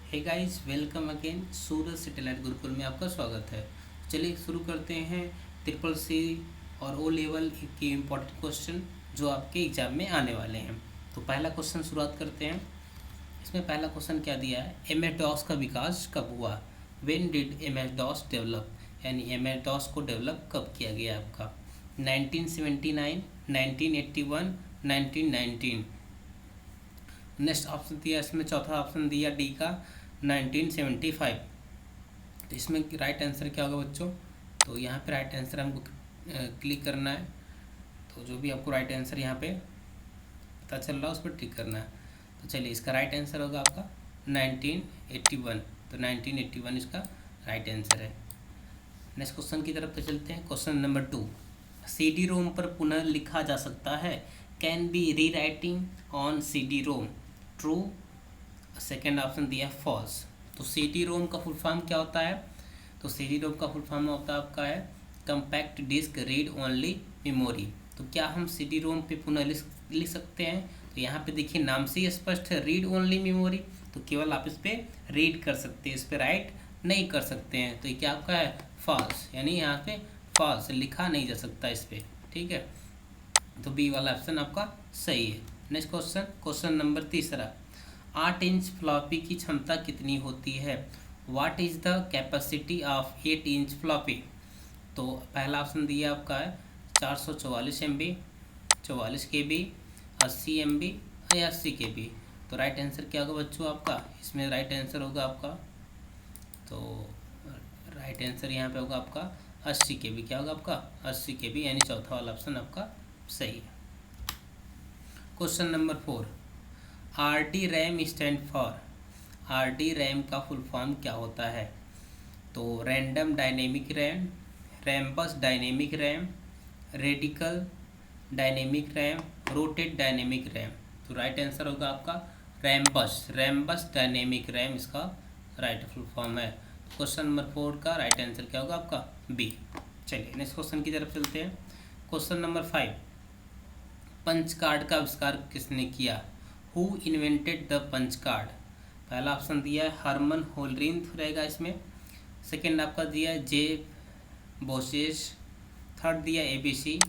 हे guys, welcome again. Suraj satellite Gurukul में आपका स्वागत है। चलिए शुरू करते हैं ट्रिपल सी और ओ लेवल के इम्पोर्टेंट क्वेश्चन जो आपके एग्जाम में आने वाले हैं। तो पहला क्वेश्चन शुरुआत करते हैं। इसमें पहला क्वेश्चन क्या दिया है, एम एस डॉस का विकास कब हुआ। व्हेन डिड एम एस डॉस डेवलप, यानी एम एस डॉस को डेवलप कब किया गया आपका। 1979, 1981, 1919। नेक्स्ट ऑप्शन दिया, इसमें चौथा ऑप्शन दिया डी का 1975। तो इसमें राइट आंसर क्या होगा बच्चों। तो यहाँ पे राइट आंसर हमको क्लिक करना है। तो जो भी आपको राइट आंसर यहाँ पे पता चल रहा है उस पर टिक करना है। तो चलिए, इसका राइट आंसर होगा आपका 1981। तो 1981 इसका राइट आंसर है। नेक्स्ट क्वेश्चन की तरफ चलते हैं। Question number 2, C D ROM पर पुनः लिखा जा सकता है। Can be rewriting on C D ROM, true. Second option दिया है फॉल्स। तो सी डी रोम का फुल फॉर्म क्या होता है। तो सी डी रोम का फुल फॉर्म होता है आपका है compact disc read only memory. तो क्या हम सी डी रोम पे पुनः लिख सकते हैं। तो यहाँ पे देखिए नाम से ही स्पष्ट है, रीड ओनली मेमोरी। तो केवल आप इस पर रीड कर सकते हैं, इस पर राइट नहीं कर सकते हैं। तो ये क्या आपका है, फॉल्स, यानी यहाँ पे फॉल्स, लिखा नहीं जा सकता इस पर। ठीक है, तो बी वाला ऑप्शन आपका सही है। Next question, question number 3, 8 inch floppy की क्षमता कितनी होती है। What is the capacity of 8 inch floppy. तो पहला ऑप्शन दिया आपका है 444 MB, 44 KB, 80 MB या 80 KB। तो राइट आंसर क्या होगा बच्चों आपका, इसमें राइट आंसर होगा आपका, तो राइट आंसर यहाँ पे होगा आपका 80 KB। क्या होगा आपका 80 KB, यानी चौथा वाला ऑप्शन आपका सही है। Question number 4, R D RAM stand for. R D RAM का फुल फॉर्म क्या होता है। तो random dynamic RAM, रैम्बस dynamic RAM, radical dynamic RAM, rotate dynamic RAM. तो राइट आंसर होगा आपका रैम्बस, रैम्बस डायनेमिक रैम इसका राइट फुल फॉर्म है। क्वेश्चन नंबर 4 का राइट आंसर क्या होगा आपका बी। चलिए नेक्स्ट क्वेश्चन की तरफ चलते हैं। क्वेश्चन नंबर 5, पंच कार्ड का आविष्कार किसने किया। Who invented the punch card. पहला ऑप्शन दिया है हरमन होलरिंथ रहेगा इसमें। सेकेंड आपका दिया है जे बोसेस। थर्ड दिया ABC,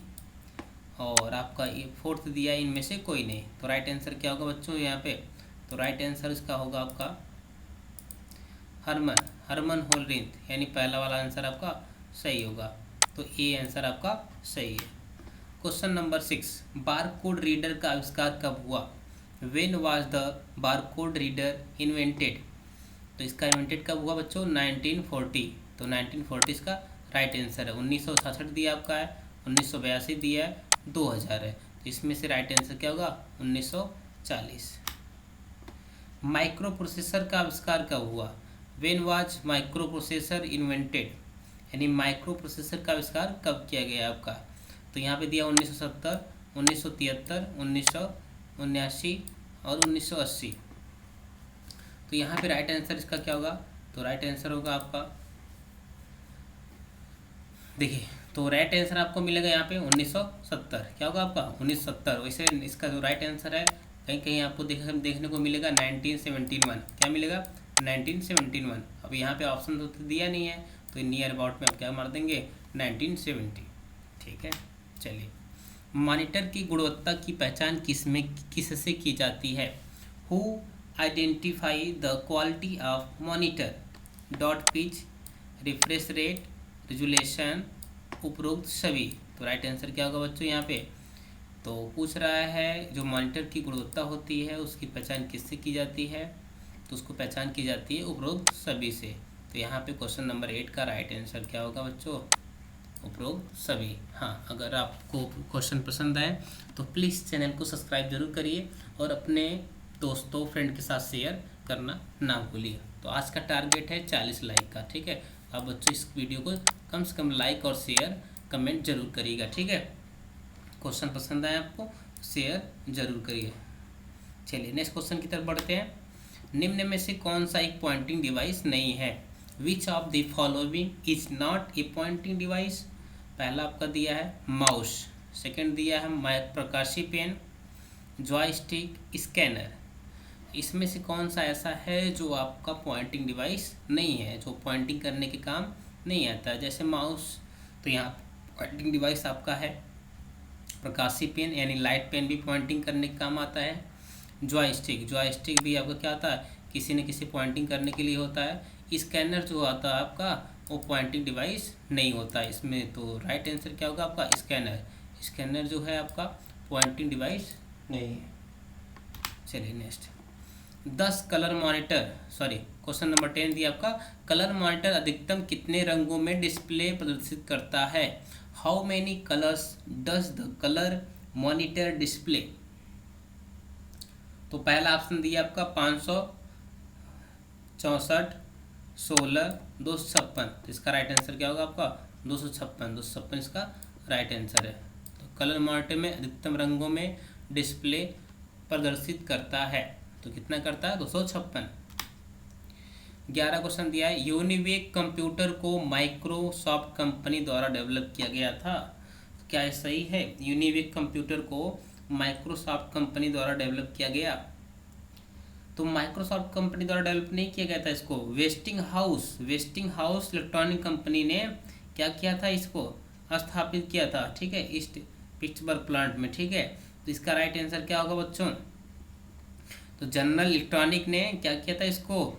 और आपका फोर्थ दिया है इनमें से कोई नहीं। तो राइट आंसर क्या होगा बच्चों यहाँ पे। तो राइट आंसर इसका होगा आपका हरमन होलरिंथ, यानी पहला वाला आंसर आपका सही होगा। तो ए आंसर आपका सही है। क्वेश्चन नंबर 6, बारकोड रीडर का आविष्कार कब हुआ। When was the barcode reader invented. तो इसका इन्वेंटेड कब हुआ बच्चों, 1940। तो 1940 इसका राइट आंसर है। 1966 दिया आपका है, 1982 दिया है, 2000 है। तो इसमें से राइट आंसर क्या होगा 1940। माइक्रो प्रोसेसर का आविष्कार कब हुआ। When was micro processor invented, यानी माइक्रो प्रोसेसर का आविष्कार कब किया गया आपका। तो यहाँ पे दिया 1970, 1973, 1979 और 1980। तो यहाँ पे राइट आंसर इसका क्या होगा। तो राइट आंसर होगा आपका, देखिए, तो राइट आंसर आपको मिलेगा यहाँ पे 1970। क्या होगा आपका 1970। वैसे इसका जो राइट आंसर है कहीं कहीं आपको देखने को मिलेगा 1971। क्या मिलेगा 1971। अब यहाँ पे ऑप्शन तो दिया नहीं है, तो नियर अबाउट में आप क्या मार देंगे 1970। ठीक है, चलिए। मॉनिटर की गुणवत्ता की पहचान किससे की जाती है। Who identify the quality of monitor. Dot pitch, refresh rate, resolution, उपरोक्त सभी। तो राइट आंसर क्या होगा बच्चों यहाँ पे। तो पूछ रहा है जो मॉनिटर की गुणवत्ता होती है उसकी पहचान किससे की जाती है। तो उसको पहचान की जाती है उपरोक्त सभी से। तो यहाँ पे क्वेश्चन नंबर 8 का राइट आंसर क्या होगा बच्चों, उपरोक्त सभी। हाँ, अगर आपको क्वेश्चन पसंद आए तो प्लीज़ चैनल को सब्सक्राइब जरूर करिए और अपने दोस्तों फ्रेंड के साथ शेयर करना ना भूलिए। तो आज का टारगेट है 40 लाइक का। ठीक है, आप बच्चों इस वीडियो को कम से कम लाइक और शेयर कमेंट जरूर करिएगा। ठीक है, क्वेश्चन पसंद आए आपको शेयर जरूर करिए। चलिए नेक्स्ट क्वेश्चन की तरफ बढ़ते हैं। निम्न में से कौन सा एक पॉइंटिंग डिवाइस नहीं है। Which of the following is not a pointing device. पहला आपका दिया है माउस, सेकंड दिया है प्रकाशी पेन, जॉयस्टिक, स्कैनर। इसमें से कौन सा ऐसा है जो आपका पॉइंटिंग डिवाइस नहीं है, जो पॉइंटिंग करने के काम नहीं आता है? जैसे माउस, तो यहाँ पॉइंटिंग डिवाइस आपका है। प्रकाशीय पेन यानी लाइट पेन भी पॉइंटिंग करने के काम आता है। जॉयस्टिक, जॉयस्टिक भी आपका क्या आता है, किसी न किसी पॉइंटिंग करने के लिए होता है। स्कैनर जो आता है आपका, वो पॉइंटिंग डिवाइस नहीं होता इसमें। तो राइट आंसर क्या होगा आपका, स्कैनर। स्कैनर जो है आपका पॉइंटिंग डिवाइस नहीं है। चलिए next, 10 colour monitor, sorry question number 10 दिया आपका, कलर मॉनिटर अधिकतम कितने रंगों में डिस्प्ले प्रदर्शित करता है? How many colours does the colour monitor display? तो पहला ऑप्शन दिया आपका 564, 16, 256। तो इसका राइट आंसर क्या होगा आपका 256, 256 इसका राइट आंसर है। तो कलर मॉनिटर में अधिकतम रंगों में डिस्प्ले प्रदर्शित करता है, तो कितना करता है 256। 11 क्वेश्चन दिया है, यूनिवेक कंप्यूटर को माइक्रोसॉफ्ट कंपनी द्वारा डेवलप किया गया था। तो क्या ये सही है? यूनिवेक कंप्यूटर को माइक्रोसॉफ्ट कंपनी द्वारा डेवलप किया गया। तो माइक्रोसॉफ्ट कंपनी द्वारा डेवलप नहीं किया गया था इसको, वेस्टिंग हाउस इलेक्ट्रॉनिक कंपनी ने क्या किया था, इसको स्थापित किया था, ठीक है, ईस्ट पिट्सबर्ग प्लांट में, ठीक है। तो इसका राइट आंसर क्या होगा बच्चों? तो जनरल इलेक्ट्रॉनिक ने क्या किया था, इसको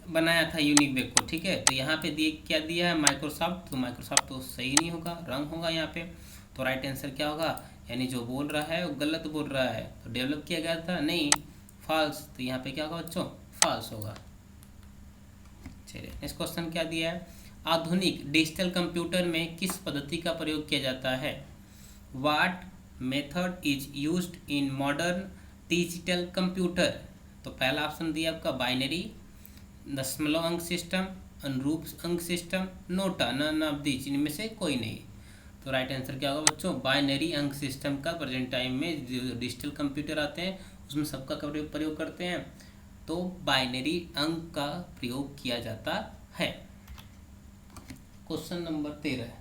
बनाया था यूनिवेक को, ठीक है। तो यहाँ पे क्या दिया है माइक्रोसॉफ्ट, तो माइक्रोसॉफ्ट तो सही नहीं होगा, रंग होगा यहाँ पे। तो राइट आंसर क्या होगा, यानी जो बोल रहा है वो गलत बोल रहा है। तो डेवलप किया गया था नहीं, फॉल्स। तो यहाँ पे क्या होगा बच्चों, फॉल्स होगा। चलिए नेक्स्ट क्वेश्चन क्या दिया है, आधुनिक डिजिटल कंप्यूटर में किस पद्धति का प्रयोग किया जाता है? What method is used in modern digital computer? तो पहला ऑप्शन दिया आपका बाइनरी, दशमलव अंक सिस्टम, अनुरूप अंक system, NOTA, none of these, इनमें से कोई नहीं। तो राइट आंसर क्या होगा बच्चों, बाइनरी अंक सिस्टम का प्रेजेंट टाइम में जो डिजिटल कंप्यूटर आते हैं उसमें सबका प्रयोग करते हैं। तो बाइनरी अंक का प्रयोग किया जाता है। क्वेश्चन नंबर 13,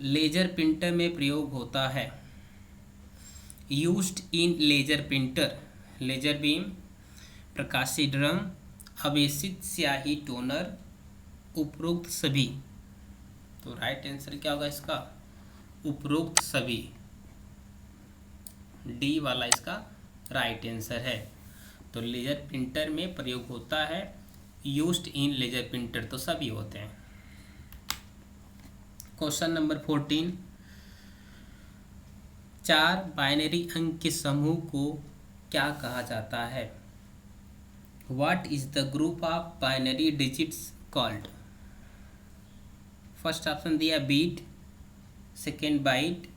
लेजर प्रिंटर में प्रयोग होता है। Used in laser printer, laser beam, प्रकाशीय ड्रम, आवेशित स्याही टोनर, उपरोक्त सभी। तो राइट आंसर क्या होगा इसका, उपरोक्त सभी, डी वाला इसका राइट आंसर है। तो लेजर प्रिंटर में प्रयोग होता है, यूज्ड इन लेजर प्रिंटर तो सभी होते हैं। क्वेश्चन नंबर 14, 4 बाइनरी अंक के समूह को क्या कहा जाता है? What is the group of binary digits called? First option दिया बीट, सेकेंड बाइट,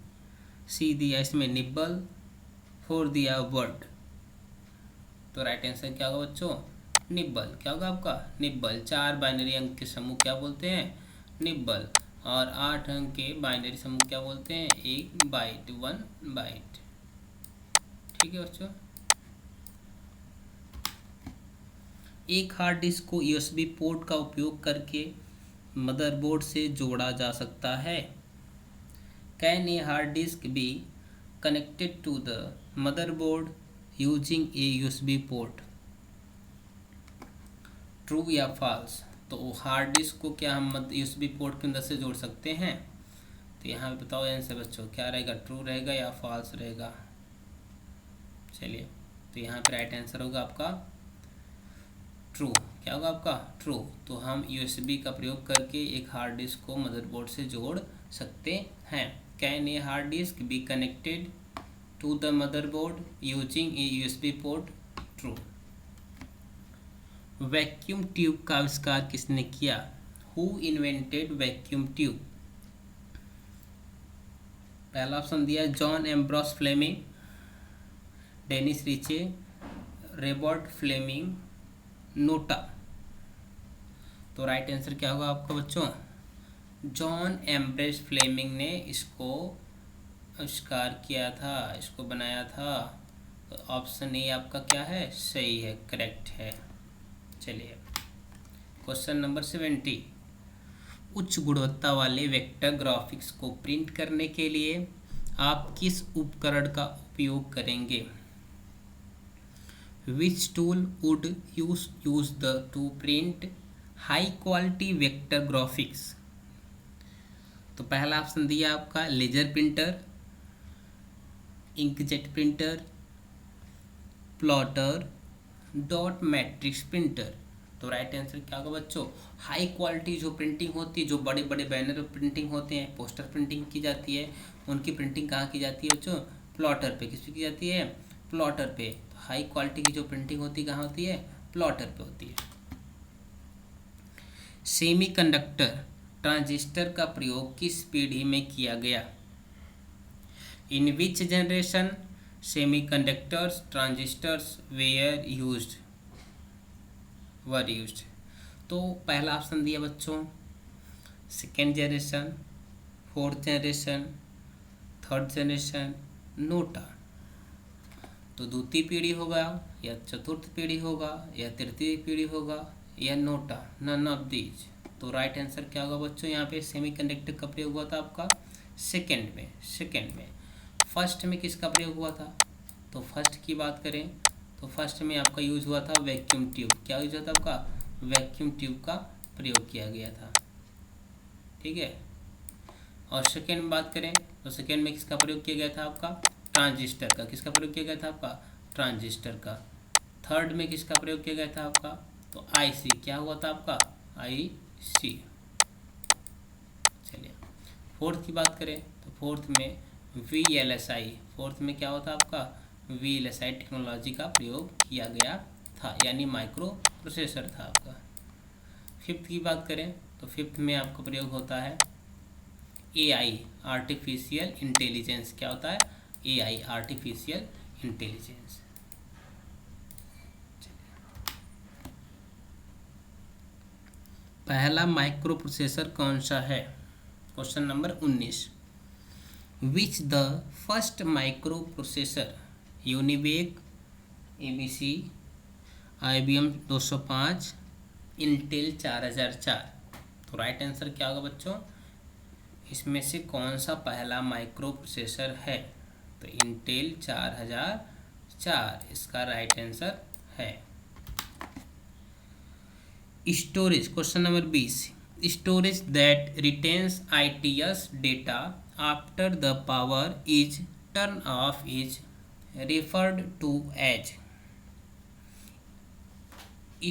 सी दिया इसमें निब्बल, 4 दिया वर्ड। तो राइट आंसर क्या होगा बच्चों, निब्बल। क्या होगा आपका, निब्बल। 4 बाइनरी अंक के समूह क्या बोलते हैं, निब्बल। और 8 अंक के बाइनरी समूह क्या बोलते हैं, 1 बाइट, 1 बाइट। ठीक है बच्चों, एक हार्ड डिस्क को यूएसबी पोर्ट का उपयोग करके मदरबोर्ड से जोड़ा जा सकता है। Can a hard disk be connected to the motherboard using a USB port? True या फॉल्स? तो हार्ड डिस्क को क्या हम यूएसबी पोर्ट की मदद से जोड़ सकते हैं? तो यहाँ पे बताओ आंसर बच्चों, क्या रहेगा, ट्रू रहेगा या फॉल्स रहेगा? चलिए, तो यहाँ पे राइट आंसर होगा आपका ट्रू। क्या होगा आपका, ट्रू। तो हम यूएसबी का प्रयोग करके एक हार्ड डिस्क को मदरबोर्ड से जोड़ सकते हैं। Can a hard disk be connected to the motherboard using a USB port? True. Vacuum tube का आविष्कार किसने किया? Who invented vacuum tube? पहला ऑप्शन दिया John Ambrose Fleming, Dennis Ritchie, Robert Fleming, NOTA. तो राइट आंसर क्या होगा आपका बच्चों, जॉन एम्ब्रोस फ्लेमिंग ने इसको आविष्कार किया था, इसको बनाया था। तो ऑप्शन ए आपका क्या है, सही है, करेक्ट है। चलिए क्वेश्चन नंबर 70, उच्च गुणवत्ता वाले वेक्टर ग्राफिक्स को प्रिंट करने के लिए आप किस उपकरण का उपयोग करेंगे? Which tool would use the to print high quality vector graphics. तो पहला ऑप्शन दिया आपका laser printer, inkjet printer, plotter, dot matrix printer. तो राइट आंसर क्या होगा बच्चों, हाई क्वालिटी जो प्रिंटिंग होती है, जो बड़े बड़े बैनर प्रिंटिंग होते हैं, पोस्टर प्रिंटिंग की जाती है, उनकी प्रिंटिंग कहाँ की जाती है बच्चों, प्लॉटर पे। किस पे की जाती है, प्लॉटर पे। तो हाई क्वालिटी की जो प्रिंटिंग होती है कहाँ होती है, प्लॉटर पे होती है। सेमीकंडक्टर ट्रांजिस्टर का प्रयोग किस पीढ़ी में किया गया। In which generation semiconductors transistors were used. तो पहला ऑप्शन दिया बच्चों second generation, fourth generation, third generation, NOTA. तो द्वितीय पीढ़ी होगा या चतुर्थ पीढ़ी होगा या तृतीय पीढ़ी होगा या नोटा, नन ऑफ दीज। तो राइट आंसर क्या होगा बच्चों, यहाँ पे सेमीकंडक्टर का प्रयोग हुआ था आपका सेकेंड में। फर्स्ट में किसका प्रयोग हुआ था, तो फर्स्ट की बात करें तो फर्स्ट में आपका यूज हुआ था वैक्यूम ट्यूब। क्या यूज हुआ था आपका, वैक्यूम ट्यूब का प्रयोग किया गया था, ठीक है। और सेकेंड में बात करें तो सेकेंड में किसका प्रयोग किया गया था आपका, ट्रांजिस्टर का। किसका प्रयोग किया गया था आपका, ट्रांजिस्टर का। थर्ड में किसका प्रयोग किया गया था आपका, तो आईसी। क्या हुआ था आपका, आईसी। चलिए फोर्थ की बात करें तो फोर्थ में वीएलएसआई। फोर्थ में क्या होता आपका, वीएलएसआई टेक्नोलॉजी का प्रयोग किया गया था, यानी माइक्रो प्रोसेसर था आपका। फिफ्थ की बात करें तो फिफ्थ में आपका प्रयोग होता है एआई, आर्टिफिशियल इंटेलिजेंस। क्या होता है, एआई, आर्टिफिशियल इंटेलिजेंस। पहला माइक्रो प्रोसेसर कौन सा है, question number 19। Which the first micro processor, UNIVAC, ABC, IBM 205, Intel 4004। तो राइट आंसर क्या होगा बच्चों, इसमें से कौन सा पहला माइक्रो प्रोसेसर है, तो इंटेल 4004 इसका राइट आंसर है। Storage, question number 20। Storage that retains ITS data after the power is turn off is referred to as.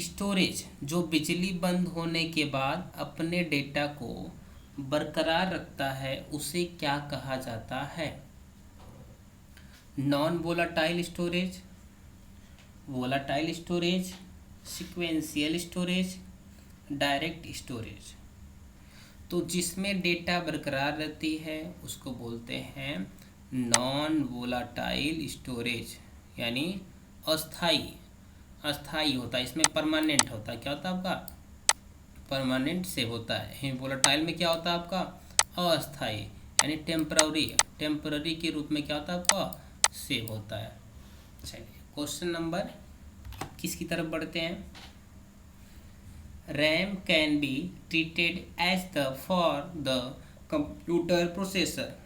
Storage जो बिजली बंद होने के बाद अपने डेटा को बरकरार रखता है उसे क्या कहा जाता है। Non volatile storage, volatile storage, sequential storage, direct storage. तो जिसमें डेटा बरकरार रहती है उसको बोलते हैं नॉन वोलाटाइल स्टोरेज, यानी अस्थाई होता है, इसमें परमानेंट होता है। क्या होता है आपका, परमानेंट सेव होता है। वोलाटाइल में क्या होता है आपका, अस्थाई, यानी टेम्पररी के रूप में क्या होता है आपका, सेव होता है। चलिए क्वेश्चन नंबर 21 की तरफ बढ़ते हैं। RAM can be treated as the for the computer processor.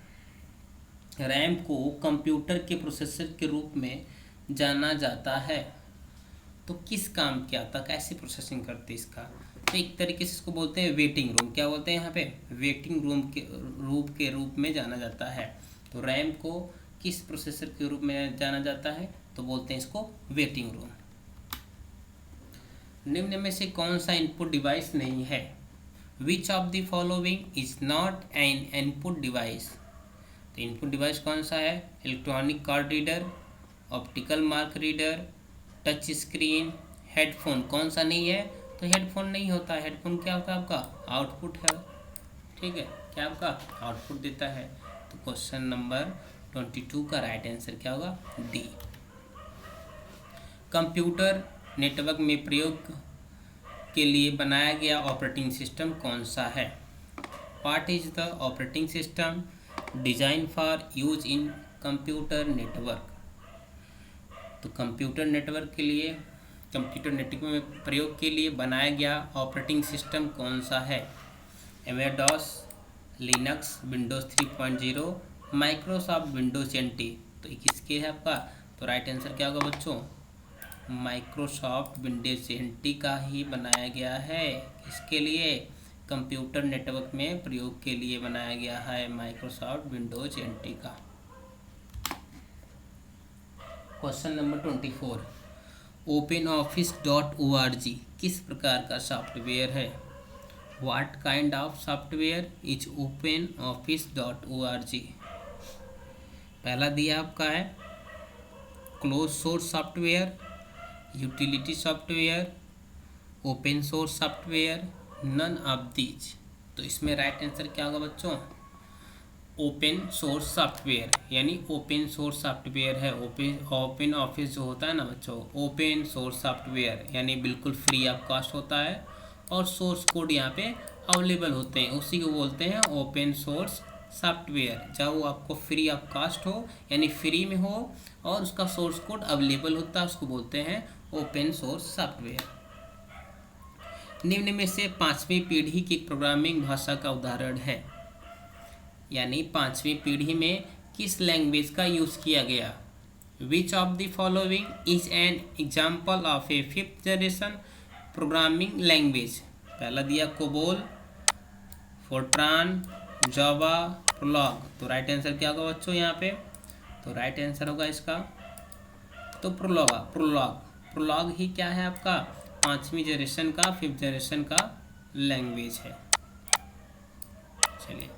RAM को कंप्यूटर के प्रोसेसर के रूप में जाना जाता है। तो किस काम क्या आता, कैसे प्रोसेसिंग करते हैं इसका, तो एक तरीके से इसको बोलते हैं वेटिंग रूम। क्या बोलते हैं यहाँ पे, वेटिंग रूम के रूप में जाना जाता है। तो रैम को किस प्रोसेसर के रूप में जाना जाता है, तो बोलते हैं इसको वेटिंग रूम। निम्न में से कौन सा इनपुट डिवाइस नहीं है, which of the following is not an input device. तो इनपुट डिवाइस कौन सा है, electronic card reader, optical mark reader, touch screen, headphone. कौन सा नहीं है, तो हेडफोन नहीं होता। हेडफोन क्या होता है आपका, आउटपुट है, ठीक है, क्या आपका आउटपुट देता है। तो क्वेश्चन नंबर 22 का राइट आंसर क्या होगा, डी। कंप्यूटर नेटवर्क में प्रयोग के लिए बनाया गया ऑपरेटिंग सिस्टम कौन सा है। What is the operating system design for use in computer network. तो कंप्यूटर नेटवर्क में प्रयोग के लिए बनाया गया ऑपरेटिंग सिस्टम कौन सा है। MS DOS, Linux, Windows 3.0, Microsoft Windows NT। तो किसके है आपका, तो राइट आंसर क्या होगा बच्चों, माइक्रोसॉफ्ट विंडोज NT का ही बनाया गया है। इसके लिए कंप्यूटर नेटवर्क में प्रयोग के लिए बनाया गया है माइक्रोसॉफ्ट विंडोज NT का। क्वेश्चन नंबर 24, OpenOffice.org किस प्रकार का सॉफ्टवेयर है? What kind of software is OpenOffice.org? पहला दिया आपका है close source software, utility software, open source software, none of these. तो इसमें राइट आंसर क्या होगा बच्चों? ओपन सोर्स सॉफ्टवेयर, यानी ओपन सोर्स सॉफ्टवेयर है। ओपन ऑफिस जो होता है ना बच्चों, ओपन सोर्स सॉफ्टवेयर यानी बिल्कुल फ्री ऑफ कॉस्ट होता है और सोर्स कोड यहाँ पे अवेलेबल होते हैं, उसी को बोलते हैं ओपन सोर्स सॉफ्टवेयर। जब वो आपको फ्री ऑफ कॉस्ट हो यानी फ्री में हो और उसका सोर्स कोड अवेलेबल होता है, उसको बोलते हैं ओपन सोर्स सॉफ्टवेयर। निम्न में से 5वीं पीढ़ी की प्रोग्रामिंग भाषा का उदाहरण है, यानी 5वीं पीढ़ी में किस लैंग्वेज का यूज़ किया गया? Which of the following is an example of A 5th generation programming language? पहला दिया कोबोल, फोर्ट्रान, जावा, प्रोलॉग। तो राइट आंसर क्या होगा बच्चों यहाँ पे? तो राइट आंसर होगा इसका तो प्रोलॉग ही क्या है आपका? 5वीं जनरेशन का 5th जनरेशन का लैंग्वेज है। चलिए,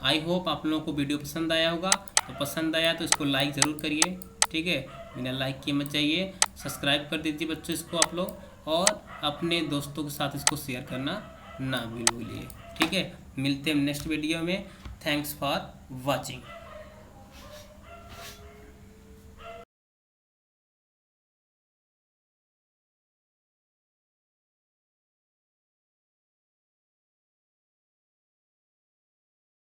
आई होप आप लोगों को वीडियो पसंद आया होगा। तो पसंद आया तो इसको लाइक ज़रूर करिए, ठीक है? बिना लाइक किए मत जाइए। सब्सक्राइब कर दीजिए बच्चों इसको आप लोग, और अपने दोस्तों के साथ इसको शेयर करना ना भूलिए, ठीक है? मिलते हैं नेक्स्ट वीडियो में। Thanks for watching.